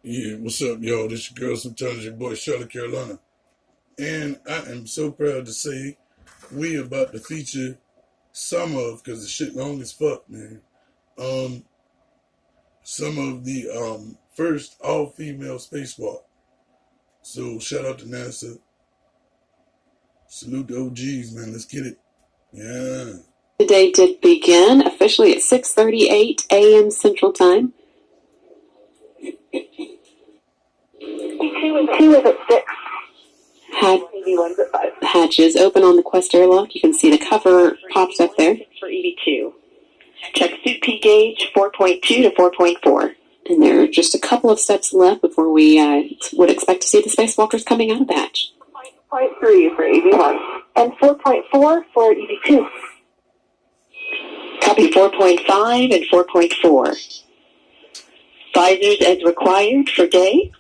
Yeah, what's up, y'all? This your girl, sometimes your boy, Charlotte Carolina. And I am so proud to say we about to feature some of, because the shit long as fuck, man. Um, some of the first all-female spacewalk. So shout out to NASA. Salute the OGs, man. Let's get it. Yeah. The day did begin officially at 6:38 a.m. Central Time. Two is at 6. EV1's at 5. Hatches open on the Quest airlock. You can see the cover pops up there. For EV2. Check suit P gauge 4.2 to 4.4. And there are just a couple of steps left before we would expect to see the spacewalkers coming out of the hatch. 0.3 for EV1 and 4.4 for EV2. Copy 4.5 and 4.4. Visors as required for day.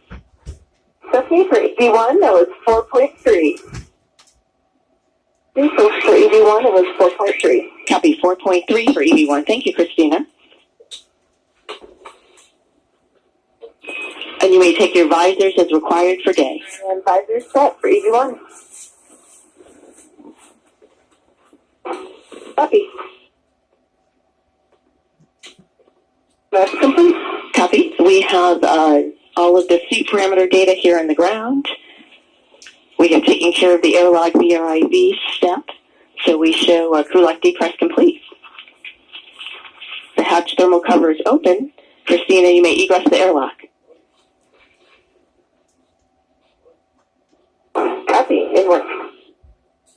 Stephanie, for EV1, that was 4.3. So for EV1, it was 4.3. Copy 4.3 for EV1. Thank you, Christina. And you may take your visors as required for day. And visors set for EV1. Copy. That's complete. Copy. We have all of the seat parameter data here on the ground. We have taken care of the airlock VRIV step, so we show crew lock depress complete. The hatch thermal cover is open. Christina, you may egress the airlock. Copy. Inward.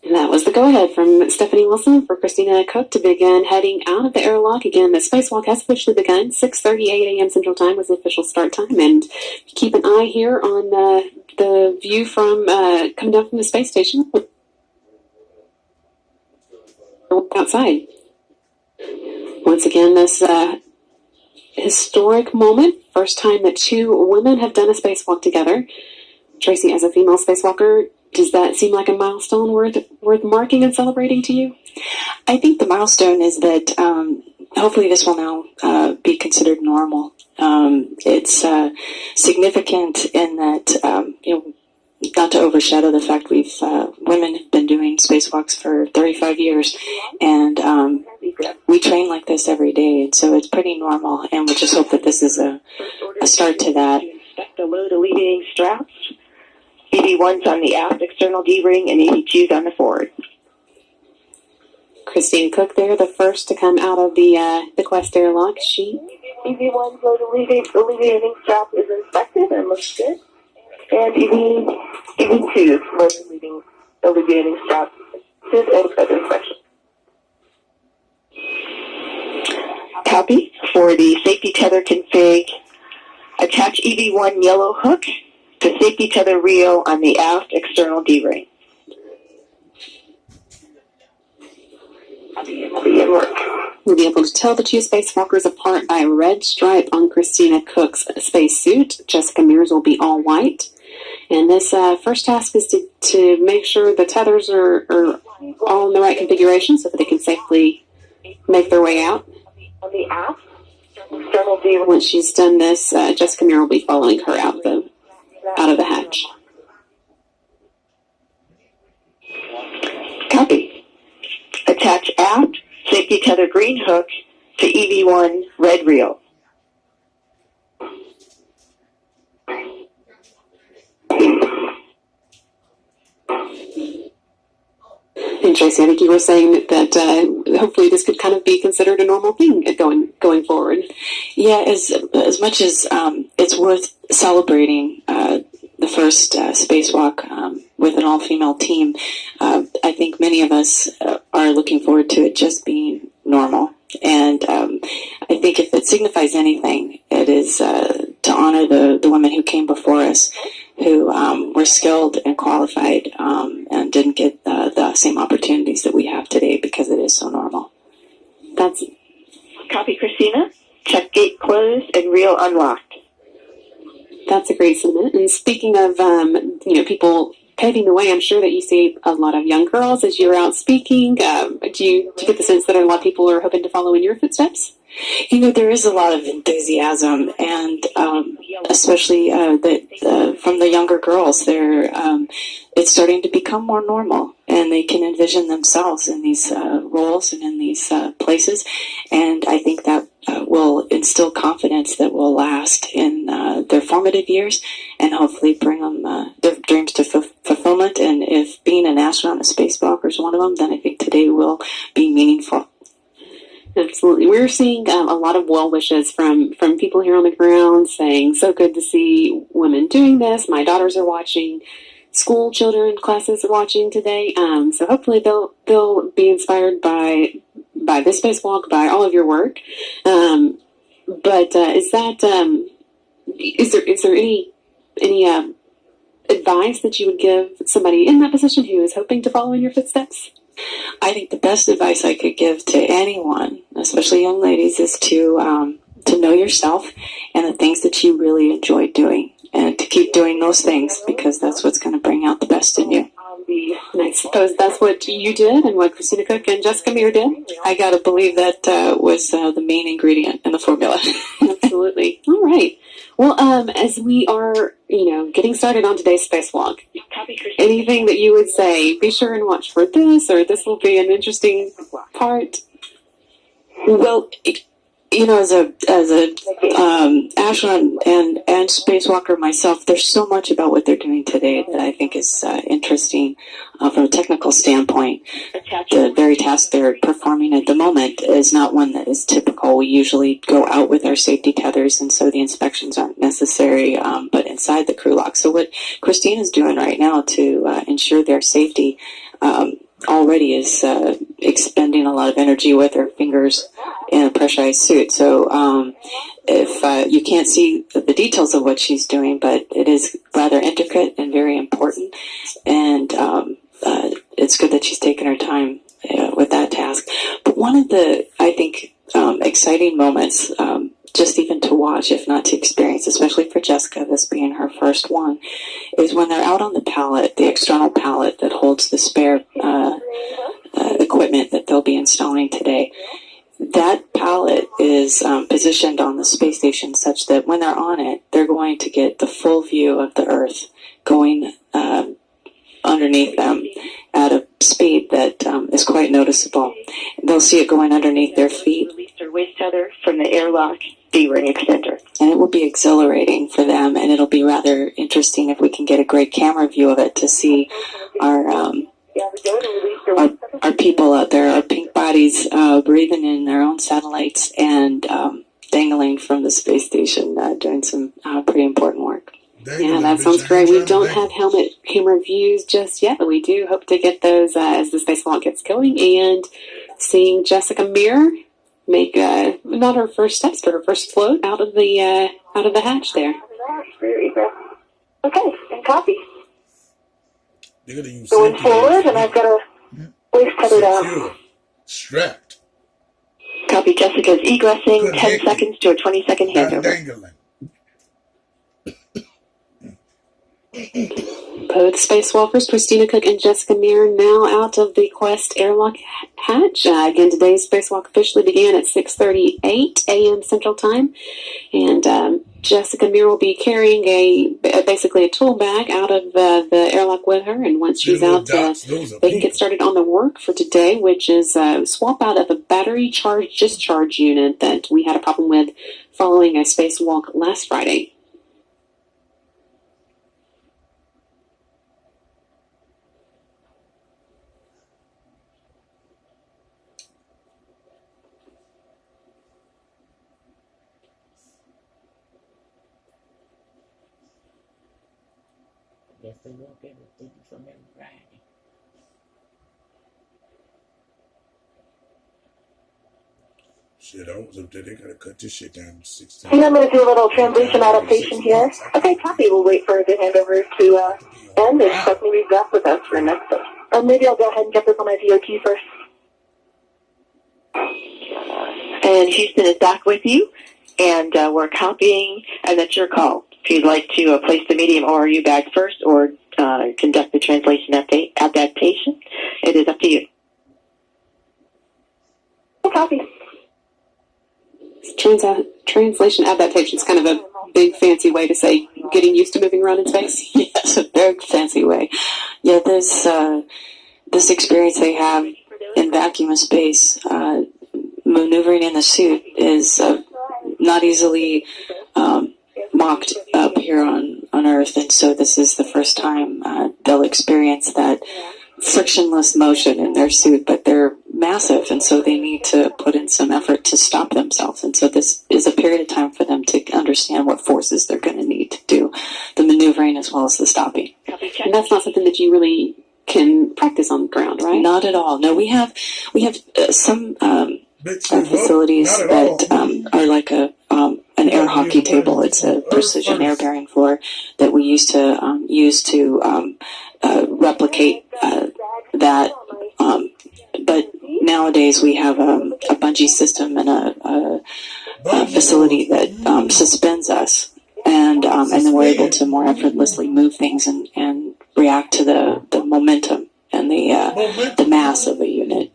And that was the go-ahead from Stephanie Wilson for Christina Cook to begin heading out of the airlock. Again, the spacewalk has officially begun. 6:38 a.m. Central Time was the official start time. And keep an eye here on the view from coming down from the space station. Outside. Once again, this historic moment. First time that two women have done a spacewalk together. Tracy, as a female spacewalker, does that seem like a milestone worth marking and celebrating to you? I think the milestone is that hopefully this will now be considered normal. It's significant in that, not to overshadow the fact women have been doing spacewalks for 35 years, and we train like this every day, and so it's pretty normal, and we just hope that this is a start to that. Inspect the load alleviating straps. EV1's on the aft external D-ring and EV2's on the forward. Christine Cook there, the first to come out of the Quest airlock. EV1's load alleviating strap is inspected and looks good. And EV2's load alleviating strap is inside inspection. Copy. For the safety tether config, attach EV1 yellow hook to safety tether reel on the aft external D-ring. We'll be able to tell the two spacewalkers apart by a red stripe on Christina Cook's spacesuit. Jessica Mears will be all white. And this first task is to make sure the tethers are all in the right configuration so that they can safely make their way out. On the aft external D-ring. Once she's done this, Jessica Mears will be following her out of the hatch. Copy. Attach aft safety tether green hook to EV1 red reel. And Tracy, I think you were saying that hopefully this could kind of be considered a normal thing going forward. Yeah, as much as it's worth celebrating the first spacewalk with an all-female team, I think many of us are looking forward to it just being normal. And I think if it signifies anything, it is to honor the women who came before us, who were skilled and qualified and didn't get the same opportunities that we have today because it is so normal. That's Copy, Christina. Check gate closed and reel unlocked. That's a great sentiment. And speaking of, people paving the way, I'm sure that you see a lot of young girls as you're out speaking. Do you get the sense that a lot of people are hoping to follow in your footsteps? There is a lot of enthusiasm, and especially from the younger girls. It's starting to become more normal, and they can envision themselves in these roles and in these places. And I think that will instill confidence that will last in their formative years, and hopefully bring them their dreams to fulfillment. And if being an astronaut and a spacewalker is one of them, then I think today will be meaningful. Absolutely. We're seeing a lot of well wishes from people here on the ground saying, so good to see women doing this. My daughters are watching. School children classes are watching today. So hopefully they'll be inspired by this spacewalk, by all of your work. But is there any advice that you would give somebody in that position who is hoping to follow in your footsteps? I think the best advice I could give to anyone, especially young ladies, is to know yourself and the things that you really enjoy doing, and to keep doing those things, because that's what's going to bring out the best in you. And I suppose that's what you did and what Christina Cook and Jessica Meir did. I got to believe that was the main ingredient in the formula. Absolutely. All right. Well, as we are, getting started on today's spacewalk, anything that you would say, be sure and watch for this, or this will be an interesting part? Well, as a astronaut and spacewalker myself, there's so much about what they're doing today that I think is interesting from a technical standpoint. The very task they're performing at the moment is not one that is typical. We usually go out with our safety tethers, and so the inspections aren't necessary, but inside the crew lock. So what Christina's doing right now to ensure their safety already is expending a lot of energy with her fingers in a pressurized suit. So if you can't see the details of what she's doing, but it is rather intricate and very important, and it's good that she's taken her time with that task. But one of the, I think, exciting moments, just even to watch, if not to experience, especially for Jessica, this being her first one, is when they're out on the pallet, the external pallet that holds the spare equipment that they'll be installing today. That pallet is positioned on the space station such that when they're on it, they're going to get the full view of the Earth going underneath them at a speed that is quite noticeable. They'll see it going underneath their feet. Release their waist tether from the airlock D-ring extender. And it will be exhilarating for them, and it'll be rather interesting if we can get a great camera view of it to see our people out there, our pink bodies, breathing in their own satellites and dangling from the space station, doing some pretty important work. Yeah, that sounds great. We don't have helmet camera views just yet, but we do hope to get those as the spacewalk gets going. And seeing Jessica Meir make not her first steps, but her first float out of the hatch there. Okay, and copy. Use going forward, and I've got a waist tether down. Secure. Strapped. Copy. Jessica's egressing. 10 seconds to a 20-second handover. Dangling. Both spacewalkers, Christina Cook and Jessica Meir, now out of the Quest airlock hatch. Again, today's spacewalk officially began at 6:38 a.m. Central Time, and Jessica Meir will be carrying basically a tool bag out of the airlock with her, and once she's out, they can get started on the work for today, which is swap out of a battery charge discharge unit that we had a problem with following a spacewalk last Friday. Guess they will get it from every Friday. Shit, I was up there. They gotta cut this shit down to 16. I'm going to do a little transition adaptation here. Okay, copy. We'll wait for the handover to end, and Stephanie will be back with us for the next step. Maybe I'll go ahead and get this on my VOT first. And Houston is back with you, and we're copying, and that's your call. If you'd like to place the medium ORU bag first or conduct the translation adaptation, it is up to you. Copy. Translation adaptation is kind of a big fancy way to say getting used to moving around in space. Yes, a very fancy way. Yeah, this experience they have in vacuum of space, maneuvering in the suit is not easily mocked up here on Earth, and so this is the first time they'll experience that frictionless motion in their suit, but they're massive, and so they need to put in some effort to stop themselves, and so this is a period of time for them to understand what forces they're going to need to do the maneuvering as well as the stopping. And that's not something that you really can practice on the ground, right? Not at all. No, we have some Bitch, you facilities what? Not at that all. are like an air hockey table. It's a precision air bearing floor that we used to use to replicate that. But nowadays we have a bungee system and a facility that suspends us, and then we're able to more effortlessly move things and react to the momentum and the mass of a unit.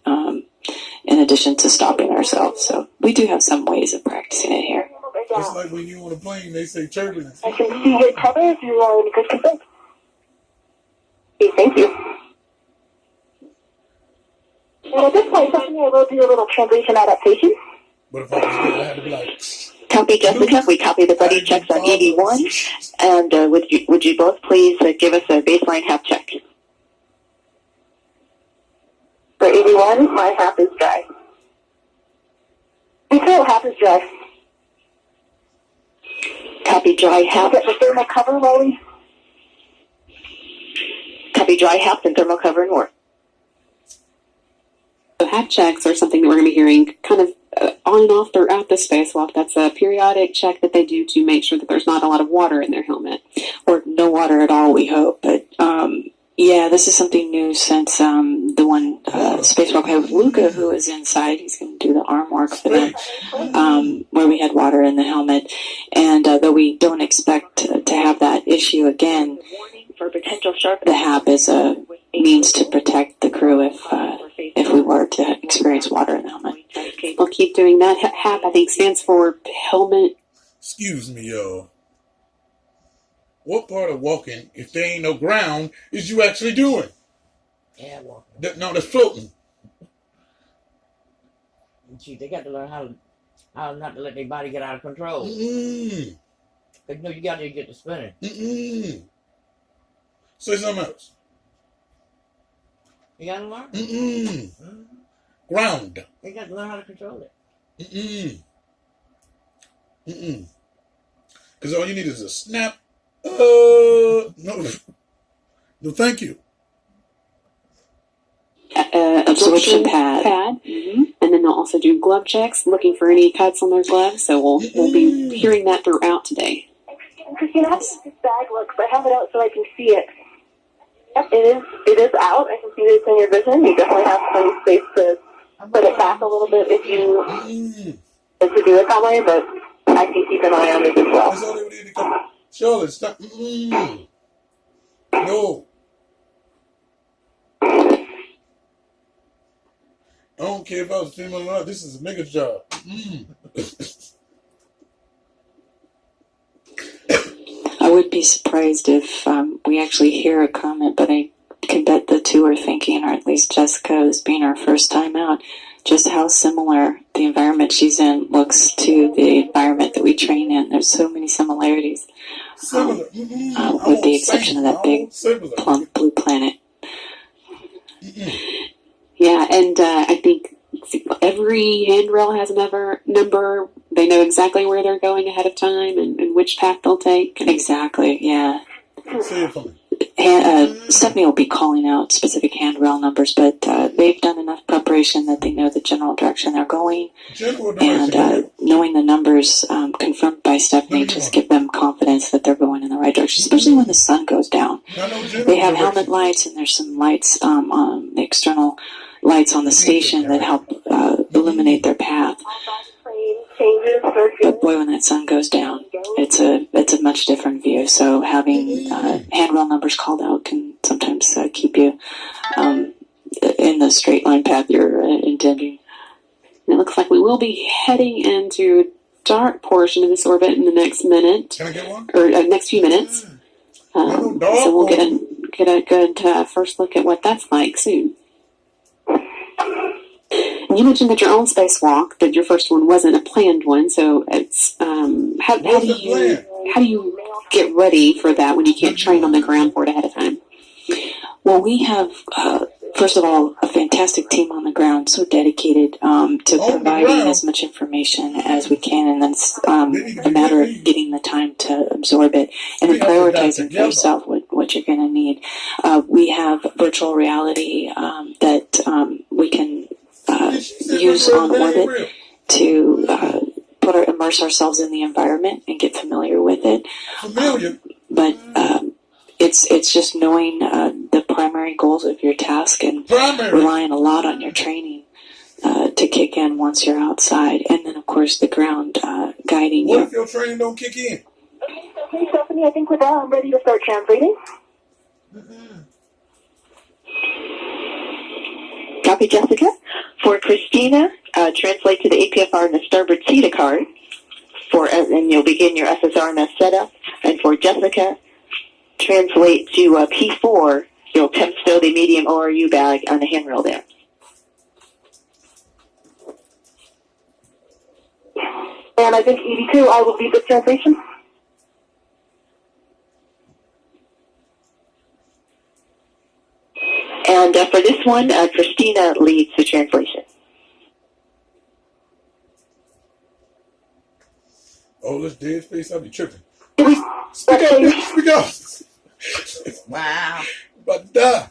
In addition to stopping ourselves, so we do have some ways of practicing it here. It's like when you on a plane, they say turbulence. I can see your tether if you are in good consent. Okay, thank you. And at this point, Stephanie, I will do a little translation adaptation. But if I was there, I had to be like, Copy, Jessica. We copy the buddy checks on ED1. And would you both please give us a baseline half check? For ED1, my half is dry. Control, half is dry. Copy, dry half. Get the thermal cover, Lolly. Copy, dry half and thermal cover north. So hat checks are something that we're going to be hearing kind of on and off throughout the spacewalk. That's a periodic check that they do to make sure that there's not a lot of water in their helmet. Or no water at all, we hope. But yeah, this is something new since the one spacewalk had with Luca, who is inside. He's going to do the arm work for them, where we had water in the helmet. And though we don't expect to have that issue again, For potential sharp the HAP is a means to protect the crew if we were to experience water in the helmet. We'll keep doing that. HAP, I think, stands for helmet. excuse me, y'all. What part of walking, if there ain't no ground, is you actually doing? Yeah, walking. No, that's floating. Gee, they got to learn how not to let their body get out of control. Mm-mm. Cause you got to get to spinning. Mm-mm. Say something else. You got to learn. Mm-mm. Mm-hmm. Ground. They got to learn how to control it. Mm-mm. Mm-mm. Because all you need is a snap. No. No, thank you. Absorption pad. Mm-hmm. And then they'll also do glove checks, looking for any cuts on their gloves. So we'll be hearing that throughout today. Christina, how does this bag look? I have it out so I can see it. Yep, it is out. I can see this in your vision. You definitely have some space to put it back a little bit if you to do it that way, but I can keep an eye on it as well. That's all they need to come. Charlotte, stop. Mm-mm. No. I don't care if I was female or not. This is a nigga job. I would be surprised if we actually hear a comment, but I can bet the two are thinking, or at least Jessica, as being our first time out, just how similar the environment she's in looks to the environment that we train in. There's so many similarities, Similar. with the exception of that big plump blue planet. Yeah, and I think every handrail has a number. They know exactly where they're going ahead of time and which path they'll take. Exactly, yeah. Say it for me. Stephanie will be calling out specific handrail numbers, but they've done enough preparation that they know the general direction they're going. General direction. And knowing the numbers confirmed by Stephanie just give them confidence that they're going in the right direction, especially when the sun goes down. They have helmet lights, and there's some lights on the external lights on the station that help illuminate their path. But boy, when that sun goes down, it's a much different view. So having handrail numbers called out can sometimes keep you in the straight line path you're intending. It looks like we will be heading into a dark portion of this orbit in the next minute, Can I get one? or next few minutes. So we'll get a good first look at what that's like soon. And you mentioned that your own spacewalk, that your first one wasn't a planned one, so it's how do you get ready for that when you can't train on the ground for it ahead of time? Well, we have, first of all, a fantastic team on the ground, so dedicated to providing as much information as we can, and then it's a matter of getting the time to absorb it and then prioritizing for yourself what you're going to need. We have virtual reality that we can use on orbit to immerse ourselves in the environment and get familiar with it. But it's just knowing the primary goals of your task and relying a lot on your training to kick in once you're outside, and then of course the ground guiding you. What if your training don't kick in? Okay, Stephanie, I think with that, I'm ready to start translating. Copy, Jessica. For Christina, translate to the APFR and the starboard CETA card, and you'll begin your SSRMS setup. And for Jessica, translate to P4. You'll temp stow the medium ORU bag on the handrail there. And I think 82, I will lead the translation. And for this one, Christina leads the translation. Oh, let's dead space. I'll be tripping. Speak up, bitch. Speak up. Wow. But die.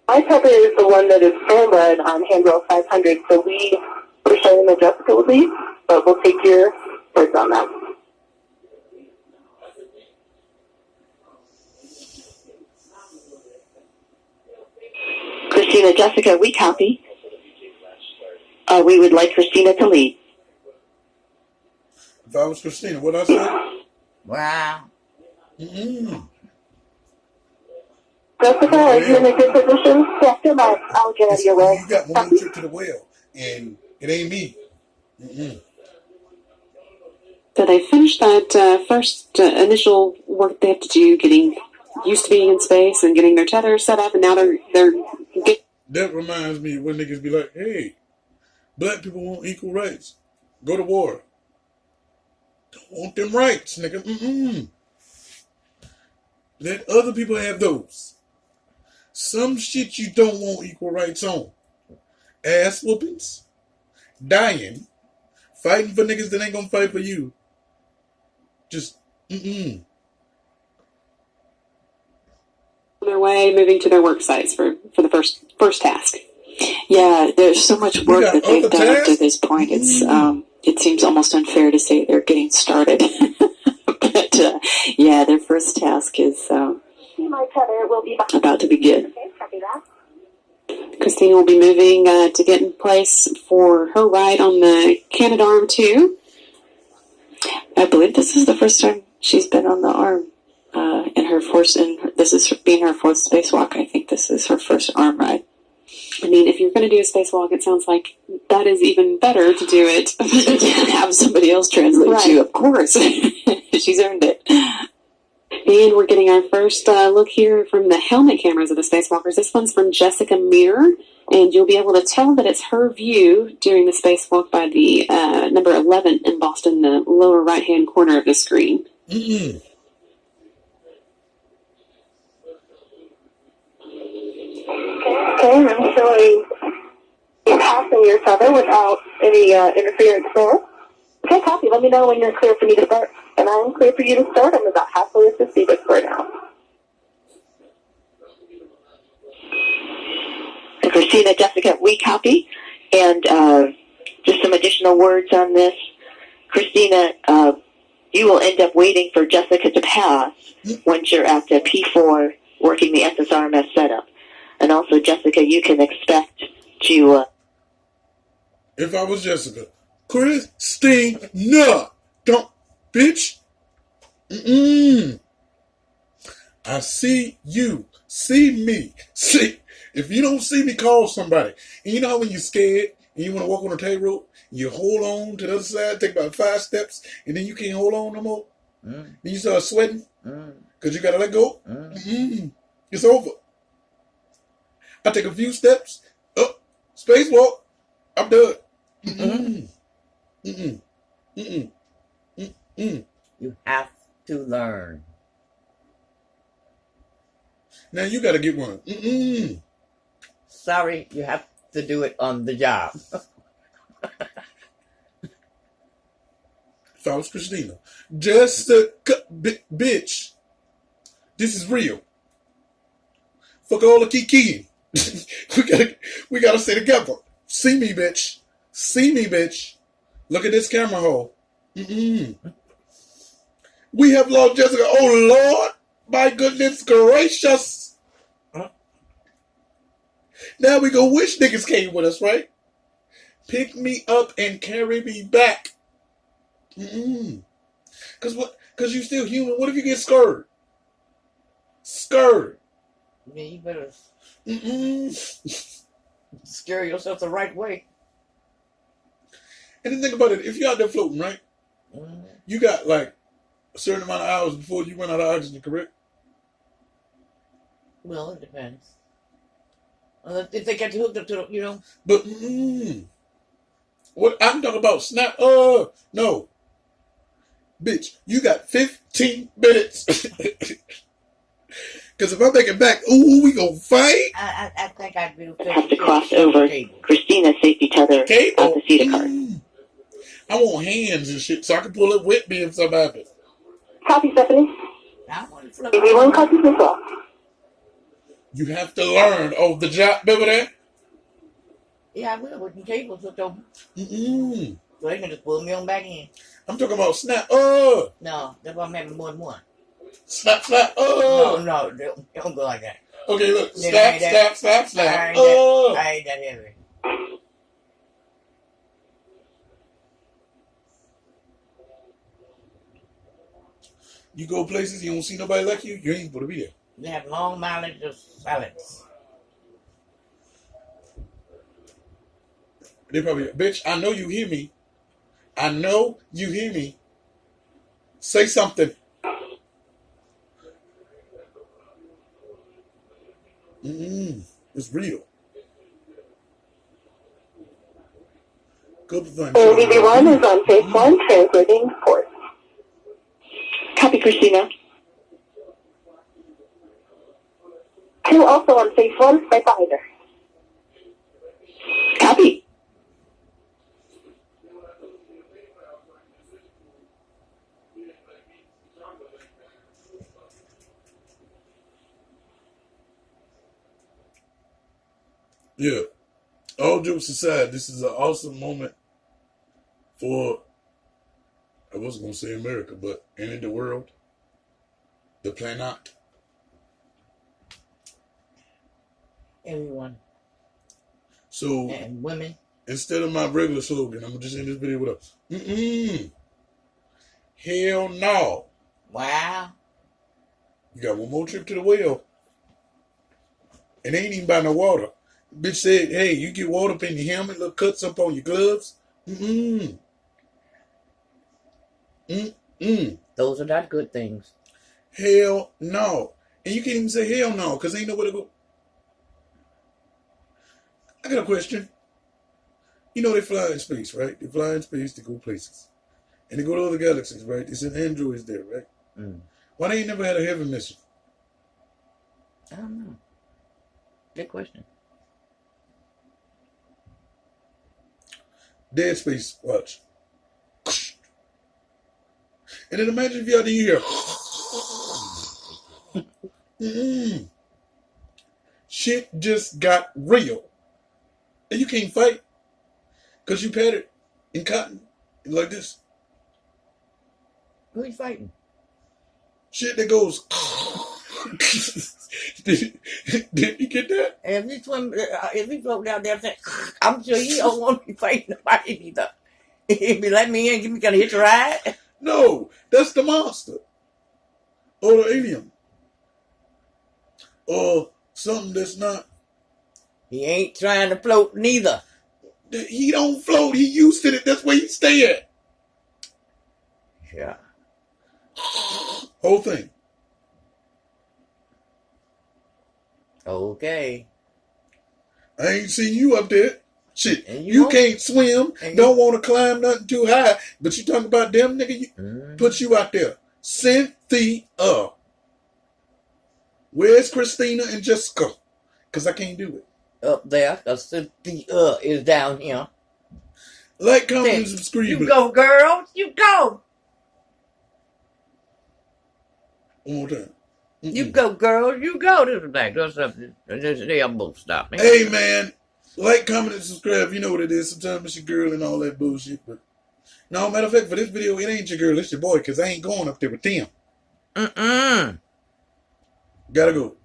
My puppet is the one that is standard on handrail 500, so we're showing that Jessica would lead, but we'll take your words on that. Christina, Jessica, we copy. We would like Christina to lead. If I was Christina, what'd I say? Wow. Jessica, are you in a good position? Yeah, come on. I'll get out of your way. You got one trip to the well, and it ain't me. So they finished that first initial work they have to do, getting used to being in space and getting their tether set up, and now they're That reminds me when niggas be like, hey, black people want equal rights. Go to war. Don't want them rights, nigga. Let other people have those. Some shit you don't want equal rights on. Ass whoopings. Dying. Fighting for niggas that ain't gonna fight for you. Just, on their way, moving to their work sites for the first task. Yeah, there's so much work that they've done up to this point. It's it seems almost unfair to say they're getting started. But yeah, their first task is about to begin. Christina will be moving to get in place for her ride on the Canadarm2. I believe this is the first time she's been on the arm in her first, and this is being her fourth spacewalk. I think this is her first arm ride. I mean, if you're going to do a spacewalk, it sounds like that is even better to do it. Have somebody else translate you, of course. She's earned it. And we're getting our first look here from the helmet cameras of the spacewalkers. This one's from Jessica Meir, and you'll be able to tell that it's her view during the spacewalk by the number 11 embossed in the lower right-hand corner of the screen. Okay, I'm showing you passing your tether without any interference there. Okay, copy. Let me know when you're clear for me to start. And I'm clear for you to start. I'm about halfway to the square now. And Christina, Jessica, we copy. And just some additional words on this. Christina, you will end up waiting for Jessica to pass once you're at the P4 working the SSRMS setup. And also, Jessica, you can expect to... If I was Jessica, Christina, don't, bitch. I see you. See me. See. If you don't see me, call somebody. And you know how when you're scared and you want to walk on a tightrope, you hold on to the other side, take about 5 steps, and then you can't hold on no more. Mm, Then you start sweating mm, because you got to let go. mm. It's over. I take a few steps, up, spacewalk, I'm done. Mm-mm. Mm-mm. Mm-mm. Mm-mm. You have to learn. Now you got to get one. Mm-mm. Sorry, you have to do it on the job. If I was Christina, just a bitch, this is real. Fuck all the kiki. we gotta stay together. See me, bitch. See me, bitch. Look at this camera hole. Mm-mm. We have lost Jessica. Oh Lord, my goodness gracious. Now we go wish niggas came with us, right? Pick me up and carry me back. Cause what? Cause you still human. What if you get scared? Scared. Yeah, you better Mm-mm. scare yourself the right way. And then think about it. If you're out there floating, right? Mm. You got like a certain amount of hours before you run out of oxygen, correct? Well, it depends. If they get you hooked up to the, But what I'm talking about? Snap. No, bitch. You got 15 minutes. Because if I make it back, ooh, we gonna fight. I think I'd be Have to cross over Christina's safety tether at Cable. the CETA card. I want hands and shit so I can pull it with me if something happens. Copy, Stephanie. I want to flip. Maybe one copy as well. You have to learn. Oh, the job, remember that? Yeah, I will with the cables hooked over. Mm-mm. So they can just pull me on back in. I'm talking about snap. No, that's why I'm having more than one. Snap, snap. No, don't go like that. Okay, look. Yeah, Snap, snap. I ain't that heavy. You go places, you don't see nobody like you ain't supposed to be there. They have long mileage of silence. They probably, bitch, I know you hear me. I know you hear me. Say something. It's real. Good fun. BB1 is on phase 1, translating port. Copy, Christina. 2 also on phase 1, right behind her. Copy. Yeah. All jokes aside, this is an awesome moment for, I wasn't going to say America, but in the world, the planet. Everyone. So, And women. instead of my regular slogan, I'm going to just end this video with a, hell no. Wow. You got one more trip to the well. And they ain't even buy no water. Bitch said, hey, you get water up in your helmet, little cuts up on your gloves. Those are not good things. Hell no. And you can't even say hell no, because ain't nowhere to go. I got a question. You know they fly in space, right? They fly in space to go places. And they go to other galaxies, right? They send androids there, right? Why they ain't never had a heaven mission? I don't know. Good question. Dead Space, watch. And then imagine if you out there, you hear, shit just got real. And you can't fight because you padded in cotton like this. Who you fighting? Shit that goes. Did you get that? If he float down there, I'm sure you don't want to be fighting nobody either. If you let me in, give me kind of hitch a ride. No, that's the monster or the alien. or something that's not. He ain't trying to float neither. He don't float. He used to it. That's where he stay at. Yeah. Whole thing. Okay. I ain't seen you up there. Shit, And you won't. can't swim, And don't want to climb nothing too high, but you talking about them nigga, put you out there. Cynthia. Where's Christina and Jessica? Because I can't do it. Up there, because Cynthia is down here. Like, comment, and Then, subscribe. you go, girls. You go. One more time. You go, girls. You go. This is like, that's something. They almost stop me. Hey, man. Like, comment, and subscribe. You know what it is. Sometimes it's your girl and all that bullshit. But no, matter of fact, for this video, it ain't your girl. It's your boy, because I ain't going up there with them. Mm-mm. Gotta go.